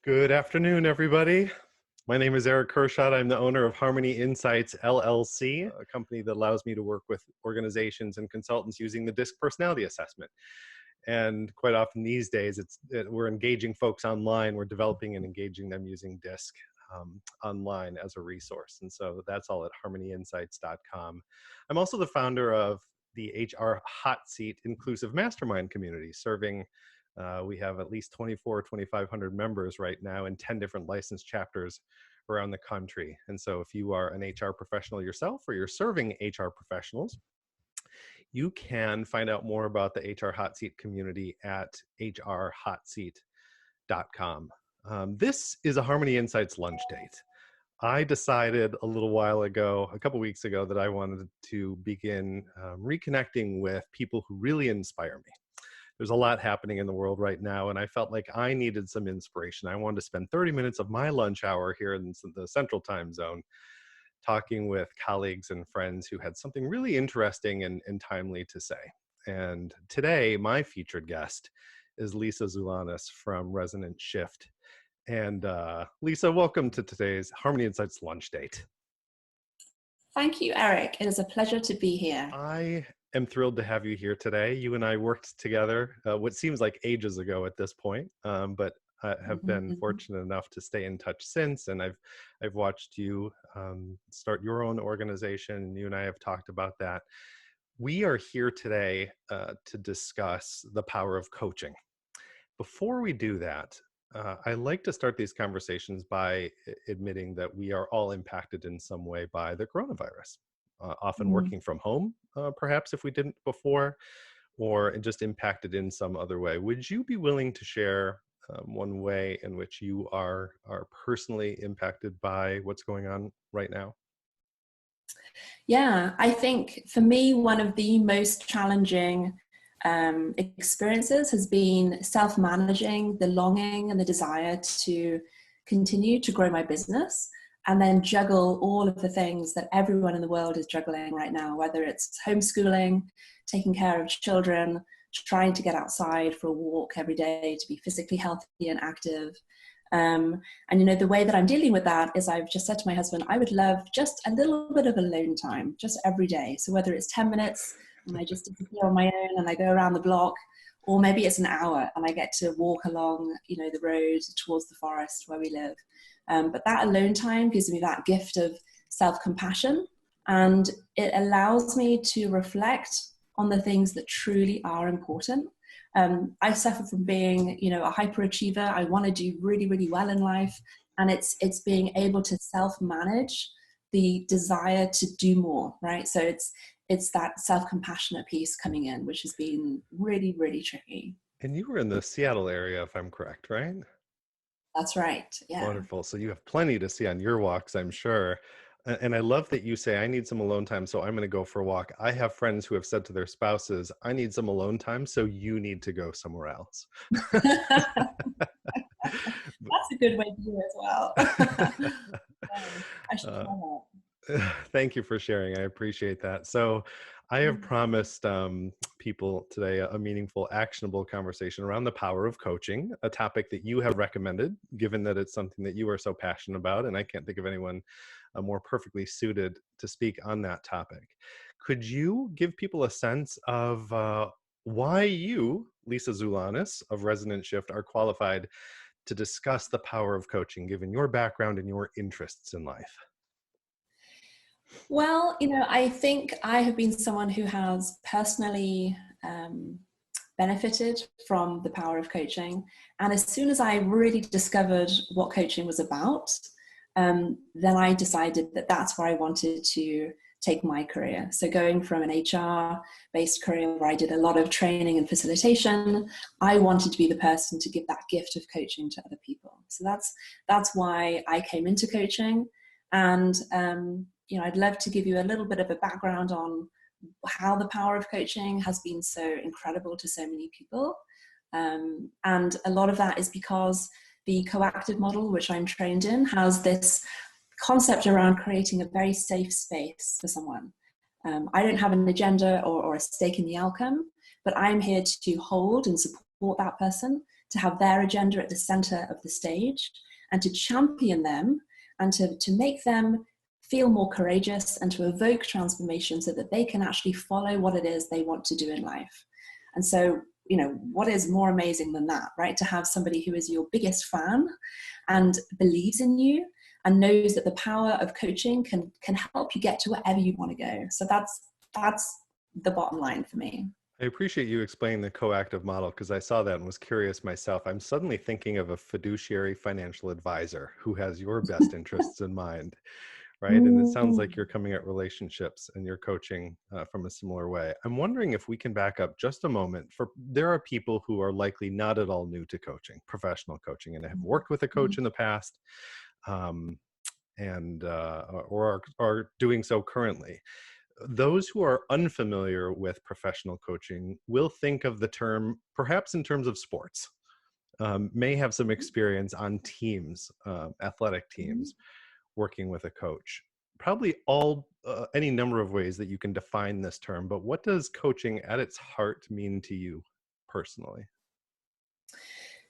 Good afternoon, everybody. My name is Erich Kurschat. I'm the owner of Harmony Insights, LLC, a company that allows me to work with organizations and consultants using the DISC personality assessment. And quite often these days, we're engaging folks online. We're developing and engaging them using DISC online as a resource. And so that's all at harmonyinsights.com. I'm also the founder of the HR Hot Seat Inclusive Mastermind community, serving we have at least 2,500 members right now in 10 different licensed chapters around the country. And so if you are an HR professional yourself or you're serving HR professionals, you can find out more about the HR Hot Seat community at hrhotseat.com. This is a Harmony Insights lunch date. I decided a little while ago, a couple weeks ago, that I wanted to begin reconnecting with people who really inspire me. There's a lot happening in the world right now, and I felt like I needed some inspiration. I wanted to spend 30 minutes of my lunch hour here in the Central Time Zone talking with colleagues and friends who had something really interesting and timely to say. And today, my featured guest is Lisa Zulanas from Resonant Shift. And Lisa, welcome to today's Harmony Insights lunch date. Thank you, Eric. It is a pleasure to be here. I am thrilled to have you here today. You and I worked together what seems like ages ago at this point, but have been fortunate enough to stay in touch since. And I've watched you start your own organization. You and I have talked about that. We are here today to discuss the power of coaching. Before we do that, I like to start these conversations by admitting that we are all impacted in some way by the coronavirus. Often working from home, perhaps if we didn't before, or just impacted in some other way. Would you be willing to share one way in which you are personally impacted by what's going on right now? Yeah, I think for me, one of the most challenging experiences has been self-managing the longing and the desire to continue to grow my business, and then juggle all of the things that everyone in the world is juggling right now, whether it's homeschooling, taking care of children, trying to get outside for a walk every day to be physically healthy and active. And you know, the way that I'm dealing with that is I've just said to my husband, I would love just a little bit of alone time, just every day. So whether it's 10 minutes and I just disappear on my own and I go around the block, or maybe it's an hour and I get to walk along, you know, the road towards the forest where we live. But that alone time gives me that gift of self-compassion, and it allows me to reflect on the things that truly are important. I suffer from being, you know, a hyperachiever. I want to do really, really well in life. And it's being able to self-manage the desire to do more, right? So it's that self-compassionate piece coming in, which has been really, really tricky. And you were in the Seattle area, if I'm correct, right? That's right. Yeah. Wonderful. So you have plenty to see on your walks, I'm sure. And I love that you say, I need some alone time, so I'm going to go for a walk. I have friends who have said to their spouses, I need some alone time, so you need to go somewhere else. That's a good way to do it as well. I should try that. Thank you for sharing. I appreciate that. So I have promised people today a meaningful, actionable conversation around the power of coaching, a topic that you have recommended, given that it's something that you are so passionate about, and I can't think of anyone more perfectly suited to speak on that topic. Could you give people a sense of why you, Lisa Zulanas of Resonant Shift, are qualified to discuss the power of coaching, given your background and your interests in life? Well, you know, I think I have been someone who has personally benefited from the power of coaching. And as soon as I really discovered what coaching was about, then I decided that that's where I wanted to take my career. So going from an HR-based career where I did a lot of training and facilitation, I wanted to be the person to give that gift of coaching to other people. So that's why I came into coaching. And you know, I'd love to give you a little bit of a background on how the power of coaching has been so incredible to so many people. And a lot of that is because the coactive model, which I'm trained in, has this concept around creating a very safe space for someone. I don't have an agenda or a stake in the outcome, but I'm here to hold and support that person to have their agenda at the center of the stage, and to champion them, and to make them feel more courageous, and to evoke transformation so that they can actually follow what it is they want to do in life. And so, what is more amazing than that, right? To have somebody who is your biggest fan and believes in you and knows that the power of coaching can help you get to wherever you want to go. So that's the bottom line for me. I appreciate you explaining the coactive model, because I saw that and was curious myself. I'm suddenly thinking of a fiduciary financial advisor who has your best interests in mind, right? And it sounds like you're coming at relationships and you're coaching from a similar way. I'm wondering if we can back up just a moment. There are people who are likely not at all new to coaching, professional coaching, and have worked with a coach in the past, or are doing so currently. Those who are unfamiliar with professional coaching will think of the term perhaps in terms of sports, may have some experience on teams, athletic teams, working with a coach. Probably any number of ways that you can define this term, but what does coaching at its heart mean to you personally?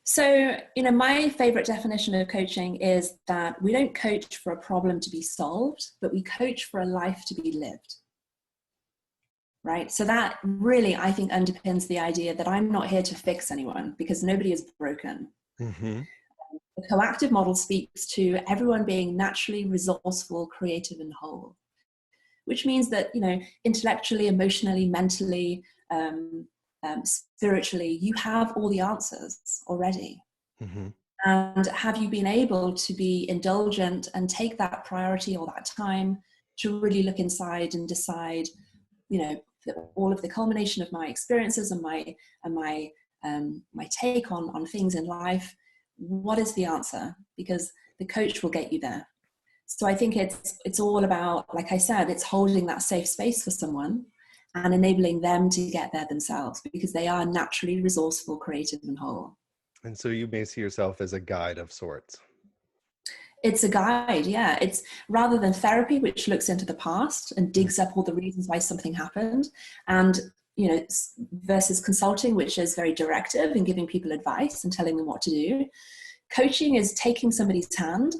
So, my favorite definition of coaching is that we don't coach for a problem to be solved, but we coach for a life to be lived. Right? So that really, I think, underpins the idea that I'm not here to fix anyone, because nobody is broken. Mm-hmm. The coactive model speaks to everyone being naturally resourceful, creative, and whole, which means that, intellectually, emotionally, mentally, spiritually, you have all the answers already. Mm-hmm. And have you been able to be indulgent and take that priority or that time to really look inside and decide, all of the culmination of my experiences and my take on things in life, what is the answer? Because the coach will get you there. So I think it's all about, like I said, it's holding that safe space for someone and enabling them to get there themselves, because they are naturally resourceful, creative, and whole. And so you may see yourself as a guide of sorts. It's a guide, yeah. It's rather than therapy, which looks into the past and digs up all the reasons why something happened, and versus consulting, which is very directive and giving people advice and telling them what to do. Coaching is taking somebody's hand,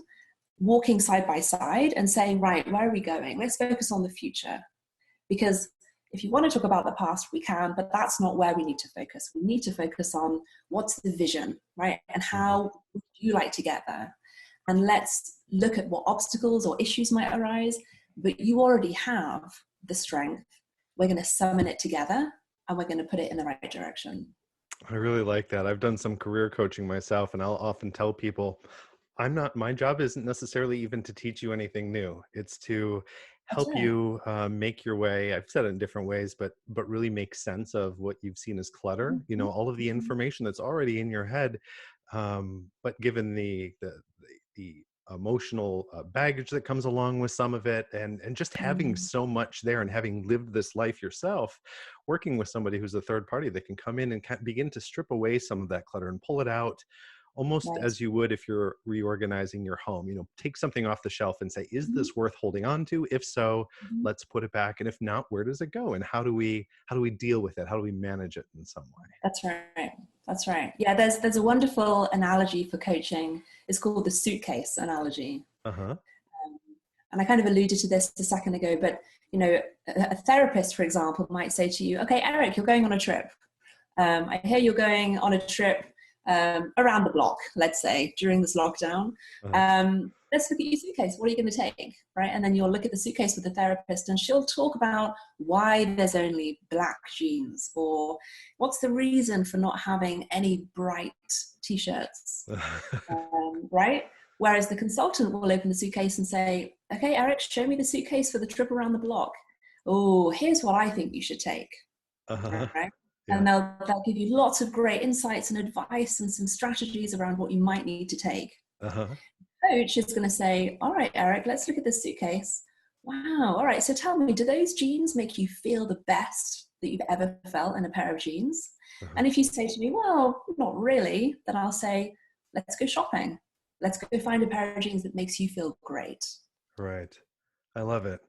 walking side by side, and saying, right, where are we going? Let's focus on the future. Because if you want to talk about the past, we can, but that's not where we need to focus. We need to focus on what's the vision, right? And how would you like to get there? And let's look at what obstacles or issues might arise, but you already have the strength. We're going to summon it together and we're going to put it in the right direction. I really like that. I've done some career coaching myself, and I'll often tell people, my job isn't necessarily even to teach you anything new. It's to help you make your way. I've said it in different ways, but really make sense of what you've seen as clutter, all of the information that's already in your head. But given the emotional baggage that comes along with some of it, and just having so much there, and having lived this life yourself, working with somebody who's a third party that can come in and begin to strip away some of that clutter and pull it out, almost as you would if you're reorganizing your home. Take something off the shelf and say, is this worth holding on to? If so, let's put it back. And if not, where does it go? And how do we deal with it? How do we manage it in some way? That's right. Yeah, there's a wonderful analogy for coaching. It's called the suitcase analogy. And I kind of alluded to this a second ago, but a therapist, for example, might say to you, okay, Eric, you're going on a trip. I hear you're going on a trip around the block, let's say, during this lockdown. Let's look at your suitcase. What are you going to take, right? And then you'll look at the suitcase with the therapist, and she'll talk about why there's only black jeans, or what's the reason for not having any bright t-shirts, right? Whereas the consultant will open the suitcase and say, okay, Eric, show me the suitcase for the trip around the block. Oh, here's what I think you should take, right? Yeah. And they'll give you lots of great insights and advice and some strategies around what you might need to take. Coach is going to say, all right, Eric, let's look at this suitcase. Wow. All right. So tell me, do those jeans make you feel the best that you've ever felt in a pair of jeans? And if you say to me, well, not really, then I'll say, let's go shopping. Let's go find a pair of jeans that makes you feel great. Right. I love it.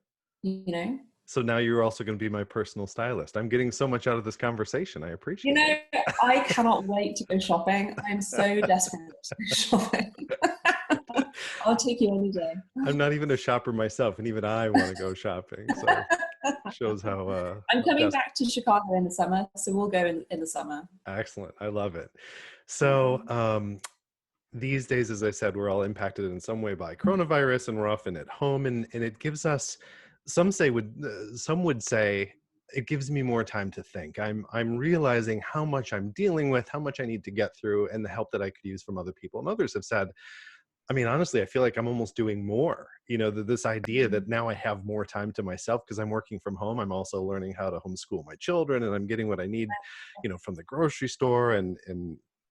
So now you're also going to be my personal stylist. I'm getting so much out of this conversation. I You appreciate know, it. I cannot wait to go shopping. I'm so desperate to go shopping. I'll take you any day. I'm not even a shopper myself, and even I want to go shopping. So shows I'm how coming desperate. back to Chicago in the summer, so we'll go in the summer. Excellent. I love it. Yeah. So these days, as I said, we're all impacted in some way by coronavirus, and we're often at home, and it gives us, some would say, it gives me more time to think. I'm realizing how much I'm dealing with, how much I need to get through, and the help that I could use from other people. And others have said, I mean, honestly, I feel like I'm almost doing more. This idea that now I have more time to myself because I'm working from home. I'm also learning how to homeschool my children, and I'm getting what I need, from the grocery store, and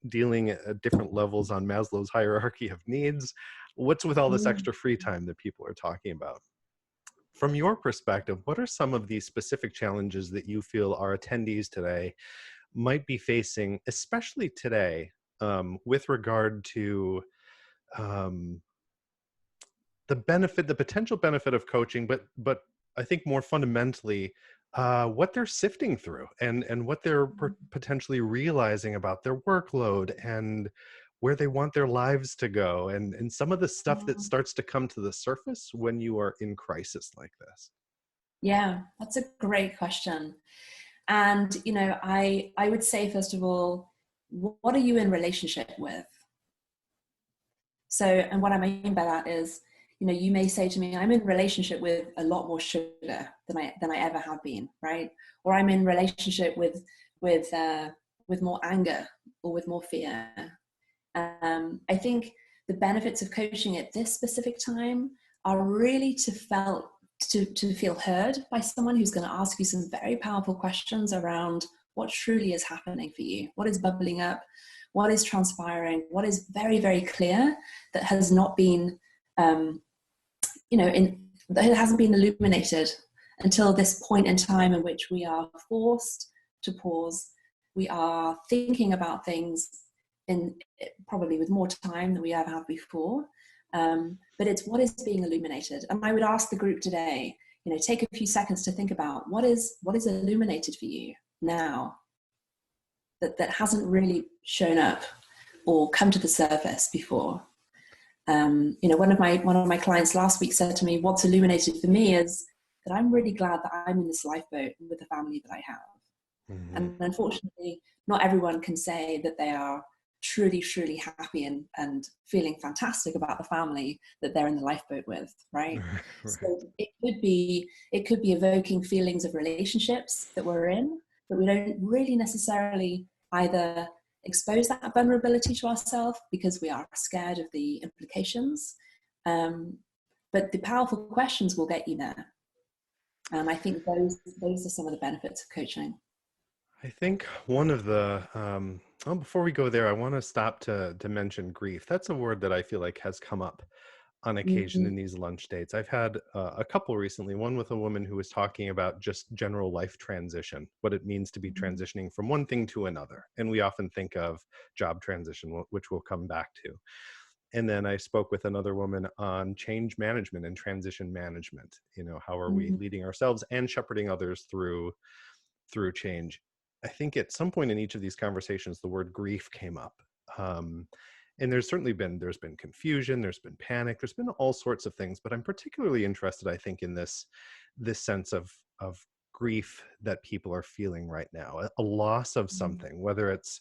dealing at different levels on Maslow's hierarchy of needs. What's with all this Mm. extra free time that people are talking about? From your perspective, what are some of these specific challenges that you feel our attendees today might be facing, especially today, with regard to um, the potential benefit of coaching, but I think more fundamentally, what they're sifting through, and what they're potentially realizing about their workload, and where they want their lives to go, and some of the stuff that Mm. starts to come to the surface when you are in crisis like this. Yeah, that's a great question. And I would say, first of all, what are you in relationship with? So, and what I mean by that is, you may say to me, I'm in relationship with a lot more sugar than I ever have been, right? Or I'm in relationship with more anger or with more fear. I think the benefits of coaching at this specific time are really to feel heard by someone who's going to ask you some very powerful questions around what truly is happening for you, what is bubbling up, what is transpiring, what is very, very clear that has not been, that it hasn't been illuminated until this point in time in which we are forced to pause. We are thinking about things in probably with more time than we ever have before. But it's what is being illuminated. And I would ask the group today, take a few seconds to think about what is illuminated for you now that hasn't really shown up or come to the surface before. One of my clients last week said to me, what's illuminated for me is that I'm really glad that I'm in this lifeboat with the family that I have. Mm-hmm. And unfortunately, not everyone can say that they are truly, truly happy and feeling fantastic about the family that they're in the lifeboat with, right? Right. So it could be evoking feelings of relationships that we're in, but we don't really necessarily either expose that vulnerability to ourselves because we are scared of the implications. But the powerful questions will get you there. And I think those are some of the benefits of coaching. I think one of the before we go there, I want to stop to mention grief. That's a word that I feel like has come up on occasion Mm-hmm. in these lunch dates. I've had a couple recently, one with a woman who was talking about just general life transition, what it means to be transitioning from one thing to another. And we often think of job transition, which we'll come back to. And then I spoke with another woman on change management and transition management. How are we Mm-hmm. leading ourselves and shepherding others through change? I think at some point in each of these conversations, the word grief came up. And there's been confusion, there's been panic, there's been all sorts of things, but I'm particularly interested, I think, in this sense of grief that people are feeling right now, a loss of something, whether it's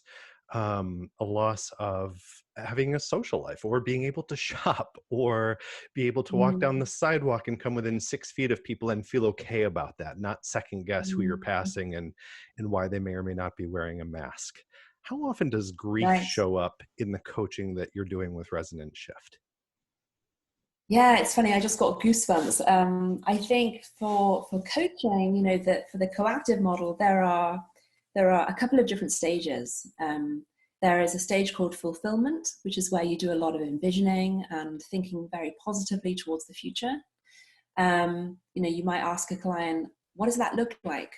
a loss of having a social life, or being able to shop, or be able to walk down the sidewalk and come within 6 feet of people and feel okay about that, not second guess who you're passing and why they may or may not be wearing a mask. How often does grief Right. show up in the coaching that you're doing with Resonant Shift? Yeah, it's funny. I just got goosebumps. I think for coaching, that for the coactive model, there are a couple of different stages. There is a stage called fulfillment, which is where you do a lot of envisioning and thinking very positively towards the future. You might ask a client, what does that look like,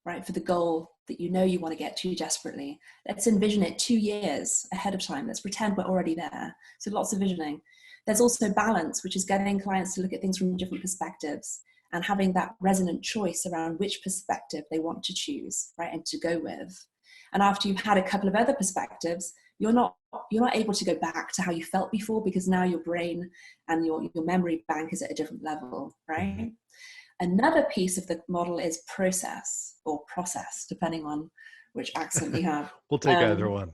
right, for the goal that you want to get to desperately? Let's envision it 2 years ahead of time. Let's pretend we're already there. So lots of visioning. There's also balance, which is getting clients to look at things from different perspectives. and having that resonant choice around which perspective they want to choose, right, and to go with. And after you've had a couple of other perspectives, you're not able to go back to how you felt before, because now your brain and your memory bank is at a different level, right? Mm-hmm. Another piece of the model is process, or process, depending on which accent you have. We'll take either one.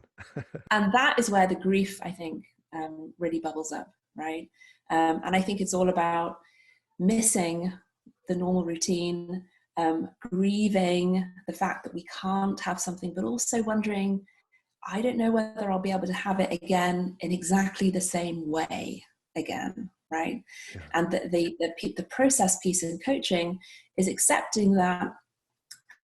And that is where the grief, I think, really bubbles up, right? And I think it's all about missing the normal routine, grieving the fact that we can't have something, but also wondering, I don't know whether I'll be able to have it again in exactly the same way again, right? Yeah. And the process piece in coaching is accepting that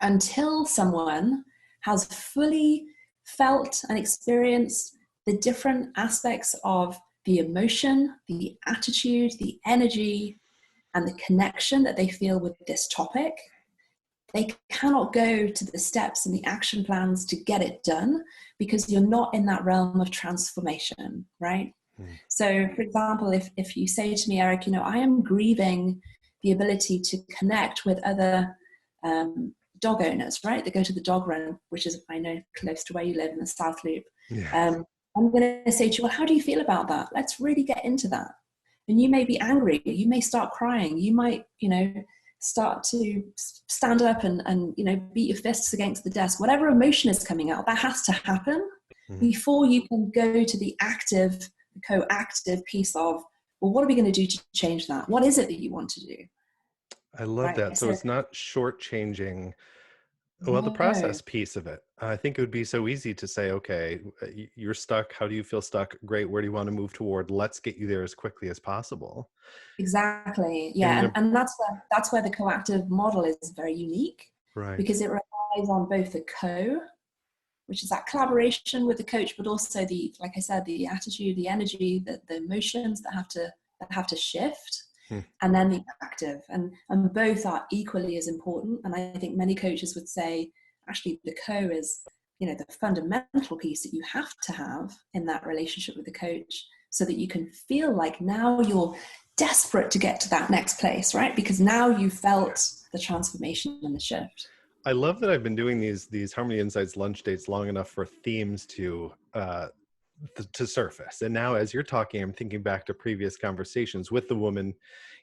until someone has fully felt and experienced the different aspects of the emotion, the attitude, the energy, and the connection that they feel with this topic, they cannot go to the steps and the action plans to get it done, because you're not in that realm of transformation, right? So, for example, if you say to me, Eric, I am grieving the ability to connect with other dog owners, right, that go to the dog run, which is, I know, close to where you live in the South Loop. Yes. I'm going to say to you, well, how do you feel about that? Let's really get into that. And you may be angry, you may start crying, you might, start to stand up and beat your fists against the desk. Whatever emotion is coming out, that has to happen before you can go to the active, co-active piece of, well, what are we going to do to change that? What is it that you want to do? I love Right? that. So it's not shortchanging, well, the No. process piece of it. I think it would be so easy to say, okay, you're stuck. How do you feel stuck? Great. Where do you want to move toward? Let's get you there as quickly as possible. Exactly. Yeah. And that's where the coactive model is very unique, right, because it relies on both the which is that collaboration with the coach, but also the, like I said, the attitude, the energy, the emotions that have to shift, and then the active, and both are equally as important. And I think many coaches would say, actually, the is, the fundamental piece that you have to have in that relationship with the coach, so that you can feel like now you're desperate to get to that next place, right? Because now you felt the transformation and the shift. I love that I've been doing these Harmony Insights lunch dates long enough for themes to surface. And now, as you're talking, I'm thinking back to previous conversations with the woman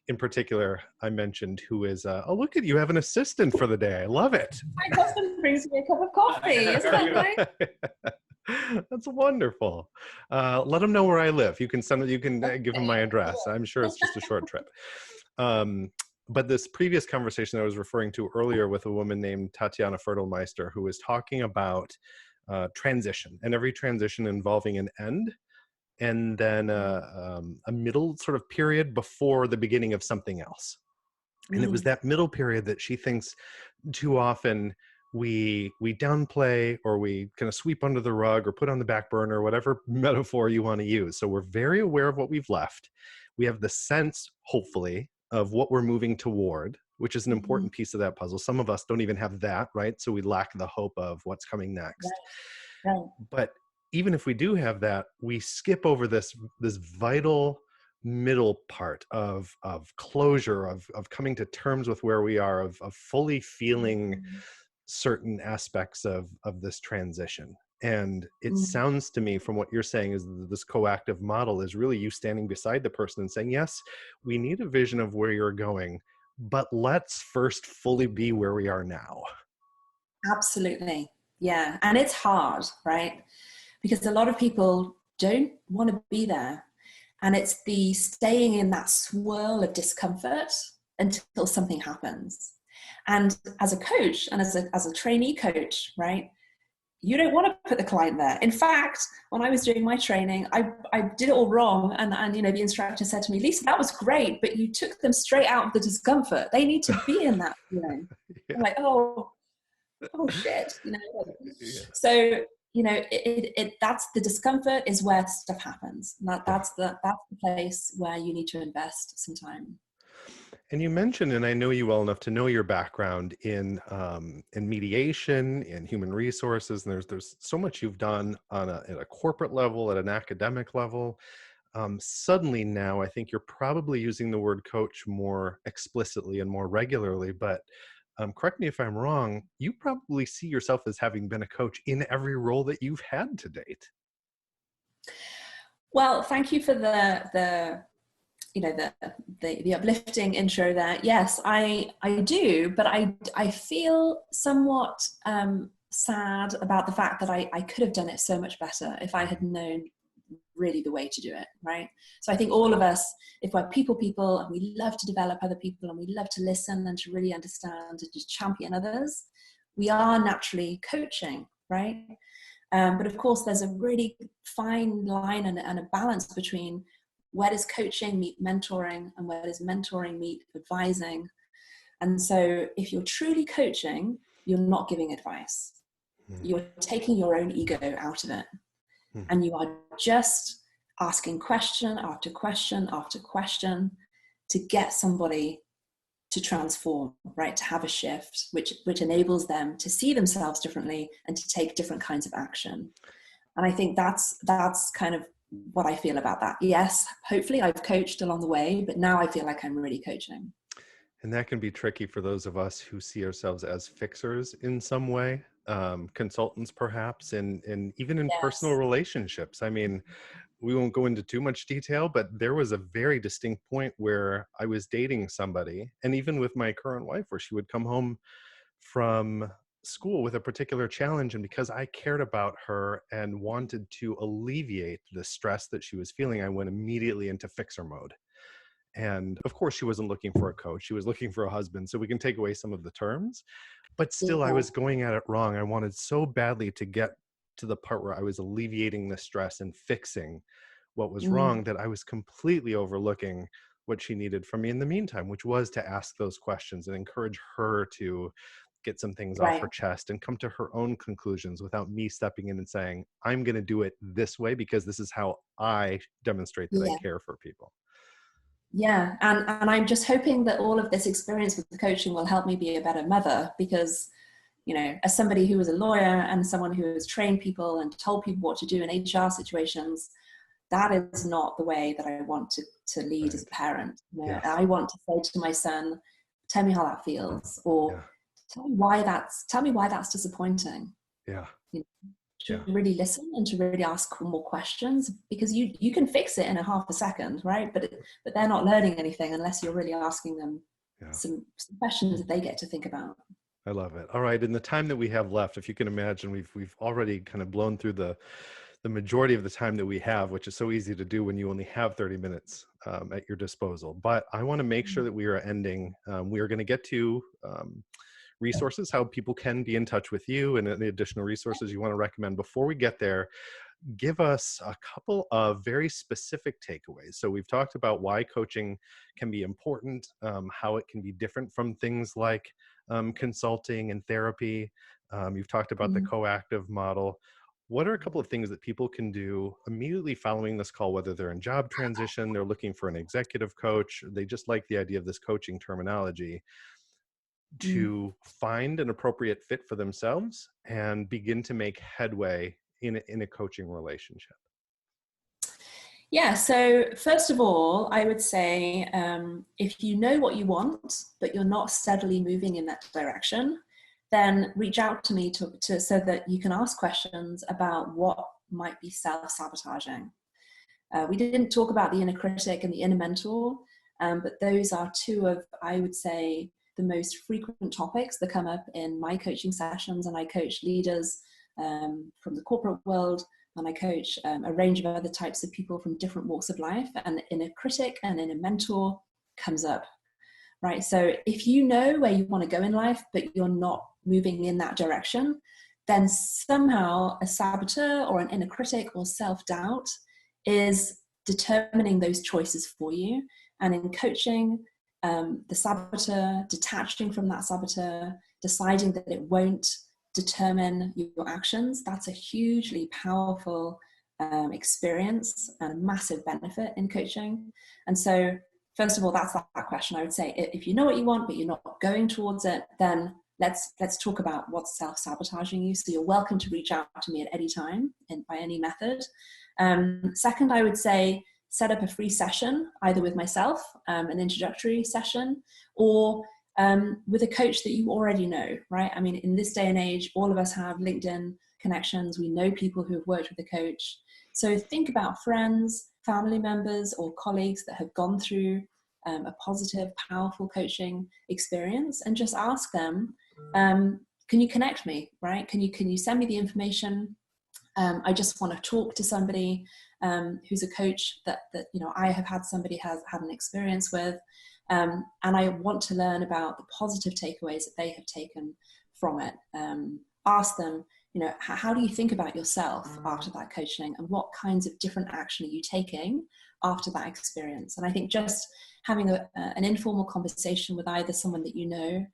in particular I mentioned, who is, oh, look at you have an assistant for the day. I love it. My husband brings me a cup of coffee. Isn't that nice? That's wonderful. Let him know where I live. You can give him my address. I'm sure it's just a short trip. But this previous conversation I was referring to earlier with a woman named Tatiana Fertelmeister, who was talking about transition, and every transition involving an end and then a middle sort of period before the beginning of something else. And it was that middle period that she thinks too often we downplay, or we kind of sweep under the rug or put on the back burner, whatever metaphor you want to use. So we're very aware of what we've left. We have the sense, hopefully, of what we're moving toward, which is an important piece of that puzzle. Some of us don't even have that, right? So we lack the hope of what's coming next. Right. But even if we do have that, we skip over this vital middle part of closure, of coming to terms with where we are, of fully feeling certain aspects of this transition. And it sounds to me, from what you're saying, is this coactive model is really you standing beside the person and saying, yes, we need a vision of where you're going, but let's first fully be where we are now. Absolutely. Yeah. And it's hard, right? Because a lot of people don't want to be there. And it's the staying in that swirl of discomfort until something happens. And as a coach and as a trainee coach, right, you don't want to put the client there. In fact, when I was doing my training, I did it all wrong. And the instructor said to me, Lisa, that was great, but you took them straight out of the discomfort. They need to be in that feeling. Yeah. I'm like, oh shit, Yeah. So, that's the discomfort is where stuff happens. That's the place where you need to invest some time. And you mentioned, and I know you well enough to know your background in mediation, in human resources, and there's so much you've done at a corporate level, at an academic level. Suddenly now, I think you're probably using the word coach more explicitly and more regularly, but correct me if I'm wrong, you probably see yourself as having been a coach in every role that you've had to date. Well, thank you for the you know the uplifting intro there. Yes, I do, but I feel somewhat sad about the fact that I could have done it so much better if I had known really the way to do it, right? So I think all of us, if we're people and we love to develop other people and we love to listen and to really understand and just champion others, we are naturally coaching, right? But of course, there's a really fine line and a balance between where does coaching meet mentoring and where does mentoring meet advising. And so if you're truly coaching, you're not giving advice. You're taking your own ego out of it. And you are just asking question after question after question to get somebody to transform, right? To have a shift, which enables them to see themselves differently and to take different kinds of action. And I think that's kind of what I feel about that. Yes, hopefully I've coached along the way, but now I feel like I'm really coaching. And that can be tricky for those of us who see ourselves as fixers in some way, consultants perhaps, and even in personal Yes. relationships. I mean, we won't go into too much detail, but there was a very distinct point where I was dating somebody, and even with my current wife, where she would come home from school with a particular challenge, and because I cared about her and wanted to alleviate the stress that she was feeling, I went immediately into fixer mode. And of course, she wasn't looking for a coach. She was looking for a husband. So we can take away some of the terms, but still I Yeah. was going at it wrong. I wanted so badly to get to the part where I was alleviating the stress and fixing what was wrong that I was completely overlooking what she needed from me in the meantime, which was to ask those questions and encourage her to get some things off Right. her chest and come to her own conclusions without me stepping in and saying, I'm going to do it this way because this is how I demonstrate that I Yeah. care for people. Yeah. And I'm just hoping that all of this experience with the coaching will help me be a better mother, because, you know, as somebody who was a lawyer and someone who has trained people and told people what to do in HR situations, that is not the way that I want to lead as Right. a parent. You know, Yes. I want to say to my son, tell me how that feels, or Yeah. tell me why that's disappointing. Yeah. You know, Yeah. to really listen and to really ask more questions, because you can fix it in a half a second, right? But they're not learning anything unless you're really asking them Yeah. some questions that they get to think about. I love it. All right. In the time that we have left, if you can imagine, we've already kind of blown through the majority of the time that we have, which is so easy to do when you only have 30 minutes at your disposal. But I want to make sure that we are ending. We are going to get to resources, how people can be in touch with you, and the additional resources you want to recommend. Before we get there, give us a couple of very specific takeaways. So we've talked about why coaching can be important, how it can be different from things like consulting and therapy. You've talked about the coactive model. What are a couple of things that people can do immediately following this call, whether they're in job transition, they're looking for an executive coach, they just like the idea of this coaching terminology, to find an appropriate fit for themselves and begin to make headway in a coaching relationship? Yeah, so first of all, I would say if you know what you want, but you're not steadily moving in that direction, then reach out to me so that you can ask questions about what might be self-sabotaging. We didn't talk about the inner critic and the inner mentor, but those are two of, I would say, the most frequent topics that come up in my coaching sessions. And I coach leaders from the corporate world, and I coach a range of other types of people from different walks of life, and the inner critic and inner mentor comes up, right? So if you know where you want to go in life, but you're not moving in that direction, then somehow a saboteur or an inner critic or self-doubt is determining those choices for you. And in coaching, the saboteur, detaching from that saboteur, deciding that it won't determine your actions, that's a hugely powerful experience and a massive benefit in coaching. And so first of all, that's that question. I would say if you know what you want but you're not going towards it, then let's talk about what's self-sabotaging you. So you're welcome to reach out to me at any time and by any method. Second, I would say set up a free session, either with myself, an introductory session, or with a coach that you already know, right? I mean, in this day and age, all of us have LinkedIn connections. We know people who have worked with a coach. So think about friends, family members, or colleagues that have gone through a positive, powerful coaching experience, and just ask them, can you connect me, right? Can you send me the information? I just want to talk to somebody who's a coach that I have had somebody has had an experience with, and I want to learn about the positive takeaways that they have taken from it. Ask them, how do you think about yourself after that coaching, and what kinds of different action are you taking after that experience? And I think just having an informal conversation with either someone that you know,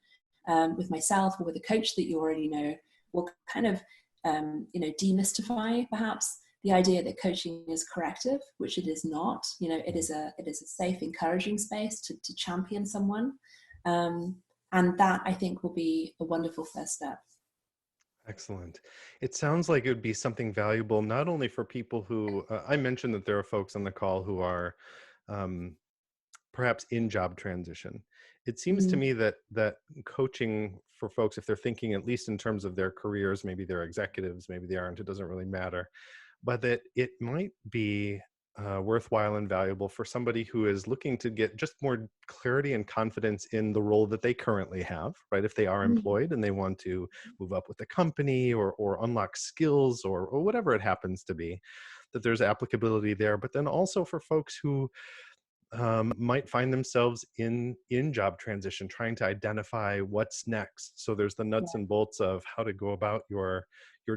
with myself, or with a coach that you already know, will kind of demystify perhaps the idea that coaching is corrective, which it is not. It is a safe, encouraging space to champion someone, and that, I think, will be a wonderful first step. Excellent. It sounds like it would be something valuable, not only for people who, I mentioned that there are folks on the call who are perhaps in job transition. It seems to me that coaching for folks, if they're thinking at least in terms of their careers, maybe they're executives, maybe they aren't, it doesn't really matter, but that it might be worthwhile and valuable for somebody who is looking to get just more clarity and confidence in the role that they currently have, right? If they are employed and they want to move up with the company, or unlock skills, or whatever it happens to be, that there's applicability there. But then also for folks who might find themselves in job transition, trying to identify what's next. So there's the nuts and bolts of how to go about your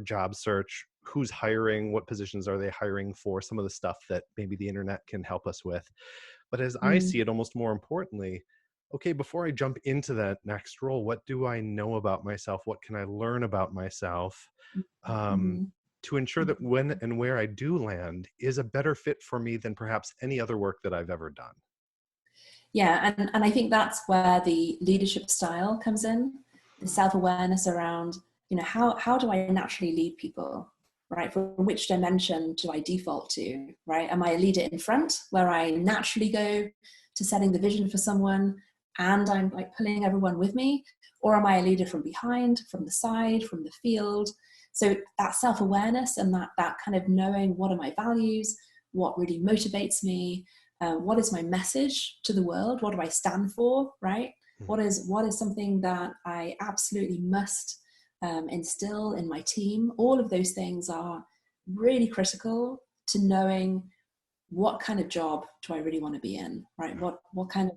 job search, who's hiring, what positions are they hiring for, some of the stuff that maybe the internet can help us with. But as I see it, almost more importantly, okay, before I jump into that next role, what do I know about myself? What can I learn about myself? To ensure that when and where I do land is a better fit for me than perhaps any other work that I've ever done. Yeah, and I think that's where the leadership style comes in, the self-awareness around, how do I naturally lead people, right? From which dimension do I default to, right? Am I a leader in front, where I naturally go to setting the vision for someone and I'm like pulling everyone with me? Or am I a leader from behind, from the side, from the field? So that self-awareness and that kind of knowing, what are my values, what really motivates me, what is my message to the world, what do I stand for, right? What is something that I absolutely must instill in my team? All of those things are really critical to knowing what kind of job do I really want to be in, right? What kind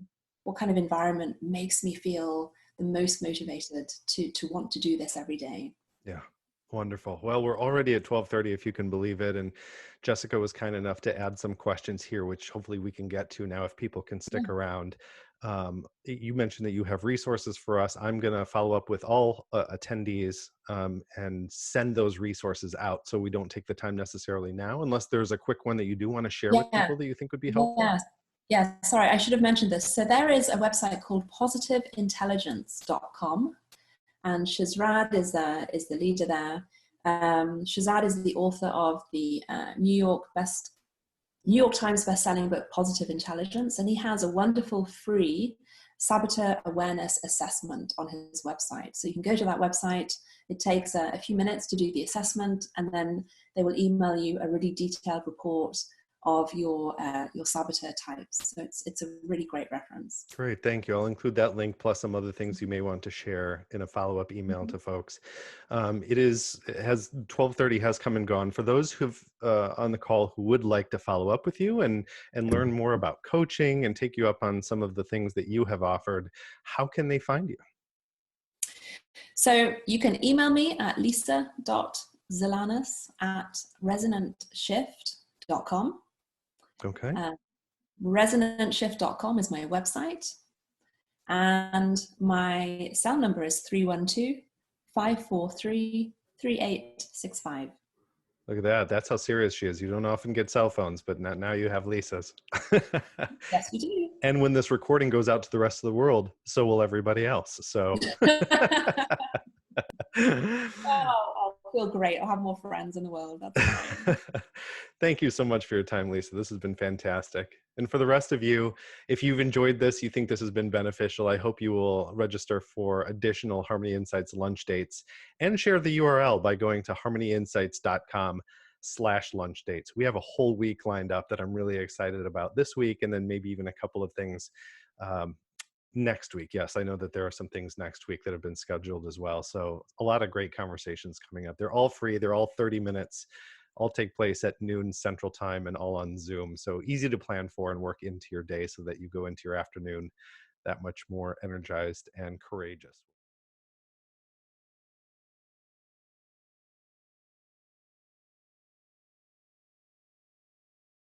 of environment makes me feel the most motivated to want to do this every day. Yeah. Wonderful. Well, we're already at 12:30, if you can believe it. And Jessica was kind enough to add some questions here, which hopefully we can get to now if people can stick around. You mentioned that you have resources for us. I'm going to follow up with all attendees and send those resources out, so we don't take the time necessarily now, unless there's a quick one that you do want to share with people that you think would be helpful. Yeah, sorry, I should have mentioned this. So there is a website called positiveintelligence.com. And Shazad is the leader there. Shazad is the author of the New York Times best-selling book, Positive Intelligence, and he has a wonderful free saboteur awareness assessment on his website. So you can go to that website. It takes a few minutes to do the assessment, and then they will email you a really detailed report of your saboteur types. So it's a really great reference. Great, thank you. I'll include that link plus some other things you may want to share in a follow-up email to folks. 12:30 has come and gone. For those who've on the call who would like to follow up with you and learn more about coaching and take you up on some of the things that you have offered, how can they find you? So you can email me at lisa.zulanas@resonantshift.com. Okay. Resonantshift.com is my website. And my cell number is 312-543-3865. Look at that. That's how serious she is. You don't often get cell phones, but now you have Lisa's. Yes, we do. And when this recording goes out to the rest of the world, so will everybody else. So I'll feel great. I'll have more friends in the world. That's fine. Thank you so much for your time, Lisa. This has been fantastic. And for the rest of you, if you've enjoyed this, you think this has been beneficial, I hope you will register for additional Harmony Insights lunch dates and share the URL by going to harmonyinsights.com/lunch dates. We have a whole week lined up that I'm really excited about this week, and then maybe even a couple of things um, next week. Yes, I know that there are some things next week that have been scheduled as well. So a lot of great conversations coming up. They're all free. They're all 30 minutes. All take place at noon Central Time and all on Zoom. So easy to plan for and work into your day so that you go into your afternoon that much more energized and courageous.